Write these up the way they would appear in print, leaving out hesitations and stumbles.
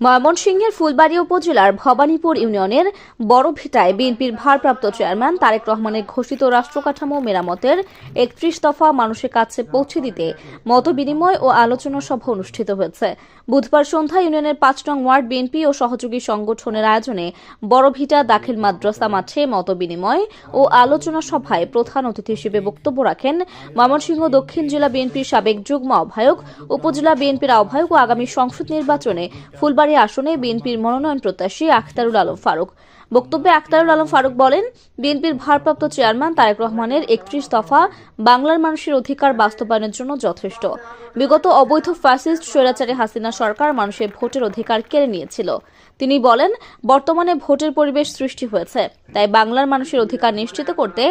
ময়মনসিংহের ফুলবাড়ী উপজেলার ভবানীপুর ইউনিয়নের বড়ভিটায় বিএনপির ভারপ্রাপ্ত চেয়ারম্যান তারেক রহমানের ঘোষিত রাষ্ট্রকাঠামো মেরামতের ৩১ দফা মানুষের কাছে পৌঁছে দিতে মতবিনিময় ও আলোচনা সভা অনুষ্ঠিত হয়েছে। বুধবার সন্ধ্যায় ইউনিয়নের ৫ নং ওয়ার্ড বিএনপি ও সহযোগী সংগঠনের আয়োজনে বড়ভিটা দাখিল মাদ্রাসা মাঠে মতবিনিময় ও আলোচনা সভায় প্রধান অতিথি হিসেবে বক্তব্য রাখেন ময়মনসিংহ দক্ষিণ জেলা বিএনপির সাবেক যুগ্ম আহ্বায়ক, উপজেলা বিএনপির আহ্বায়ক ও আগামী সংসদ নির্বাচনে ফুলবাড়ী আসনে বিএনপির মনোনয়ন প্রত্যাশী আখতারুল আলম ফারুক। বক্তব্যে আখতারুল আলম ফারুক বলেন, বিএনপির ভারপ্রাপ্ত চেয়ারম্যান তারেক রহমানের ৩১ দফা বাংলার মানুষের অধিকার বাস্তবায়নের জন্য যথেষ্ট। বিগত অবৈধ ফ্যাসিস্ট স্বৈরাচারী হাসিনা সরকার মানুষের ভোটের অধিকার কেড়ে নিয়েছিল। তিনি বলেন, বর্তমানে ভোটের পরিবেশ সৃষ্টি হয়েছে, তাই বাংলার মানুষের অধিকার নিশ্চিত করতে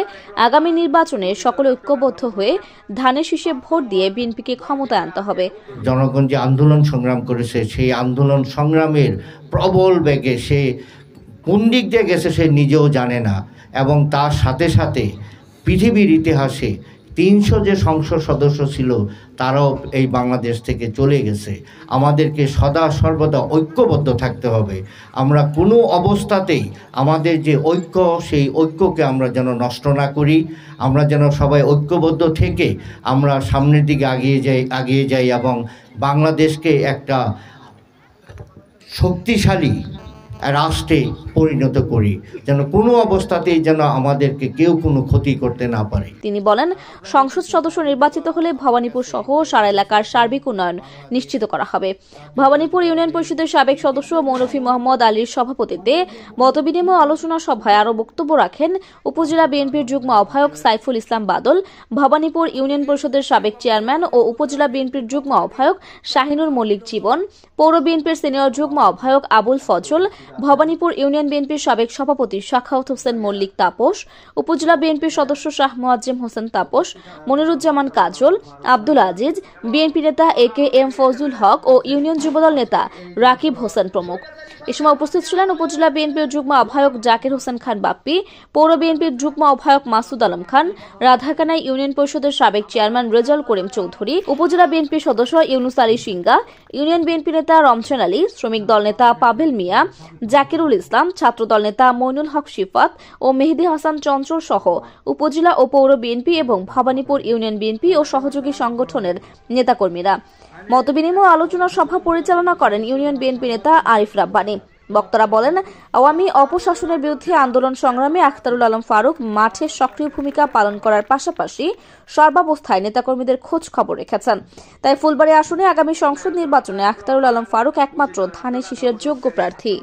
আগামী নির্বাচনে সকলে ঐক্যবদ্ধ হয়ে ধানের শীষে ভোট দিয়ে বিএনপিকে ক্ষমতায় আনতে হবে। জনগণ যে আন্দোলন সংগ্রাম করেছে, সেই আন্দোলন সংগ্রামের প্রবল বেগে সে কোন দিক দিয়ে গেছে সে নিজেও জানে না, এবং তার সাথে সাথে পৃথিবীর ইতিহাসে ৩০০ যে সংসদ সদস্য ছিল তারাও এই বাংলাদেশ থেকে চলে গেছে। আমাদেরকে সদা সর্বদা ঐক্যবদ্ধ থাকতে হবে। আমরা কোনো অবস্থাতেই আমাদের যে ঐক্য, সেই ঐক্যকে আমরা যেন নষ্ট না করি। আমরা যেন সবাই ঐক্যবদ্ধ থেকে আমরা সামনের দিকে আগিয়ে যাই এবং বাংলাদেশকে একটা শক্তিশালী রাষ্ট্রে পরিণত করি, যেন কোনো অবস্থাতেই যেন আমাদেরকে কেউ কোনো ক্ষতি করতে না পারে। তিনি বলেন, সংসদ সদস্য নির্বাচিত হলে ভবানীপুর সহ সারা এলাকার সার্বিক উন্নয়ন নিশ্চিত করা হবে। ভবানীপুর ইউনিয়ন পরিষদের সাবেক সদস্য মৌলভী মোহাম্মদ আলীর সভাপতিত্বে মতবিনিময় আলোচনা সভায় আরও বক্তব্য রাখেন উপজেলা বিএনপির যুগ্ম আহ্বায়ক সাইফুল ইসলাম বাদল, ভবানীপুর ইউনিয়ন পরিষদের সাবেক চেয়ারম্যান ও উপজেলা বিএনপির যুগ্ম আহ্বায়ক শাহিনুর মল্লিক জীবন, পৌর বিএনপির সিনিয়র যুগ্ম আহ্বায়ক আবুল ফজল, ভবানীপুর ইউনিয়ন বিএনপির সাবেক সভাপতি সাখাওয়াত হোসেন মল্লিক তাপস, উপজেলা বিএনপির সদস্য শাহ মোয়াজ্জেম হোসেন তাপস, মনিরুজ্জামান কাজল, আব্দুল আজিজ, বিএনপি নেতা AKM ফজলুল হক ও ইউনিয়ন যুবদল নেতা রাকিব হোসেন প্রমুখ। এ সময় উপস্থিত ছিলেন উপজেলা বিএনপির যুগ্ম আহ্বায়ক জাকির হোসেন খান বাপ্পি, পৌর বিএনপির যুগ্ম আহ্বায়ক মাসুদ আলম খান, রাধাকানাই ইউনিয়ন পরিষদের সাবেক চেয়ারম্যান রেজাউল করিম চৌধুরী, উপজেলা বিএনপির সদস্য ইউনুস আলী সিঙ্গা, ইউনিয়ন বিএনপি নেতা রমজান আলী, শ্রমিক দল নেতা পাভেল মিয়া, জাকিরুল ইসলাম, ছাত্রদল নেতা মইনুল হক শিফাত ও মেহেদি হাসান চঞ্চল সহ উপজেলা ও পৌর বিএনপি এবং ভবানীপুর ইউনিয়ন বিএনপি ও সহযোগী সংগঠনের নেতাকর্মীরা। মতবিনিময় আলোচনা সভা পরিচালনা করেন ইউনিয়ন বিএনপি নেতা আরিফ রাব্বানী। বক্তারা বলেন, আওয়ামী অপশাসনের বিরুদ্ধে আন্দোলন সংগ্রামে আখতারুল আলম ফারুক মাঠে সক্রিয় ভূমিকা পালন করার পাশাপাশি সর্বাবস্থায় নেতাকর্মীদের খোঁজ খবর রেখেছেন। তাই ফুলবাড়ী আসনে আগামী সংসদ নির্বাচনে আখতারুল আলম ফারুক একমাত্র ধানের শীষের যোগ্য প্রার্থী।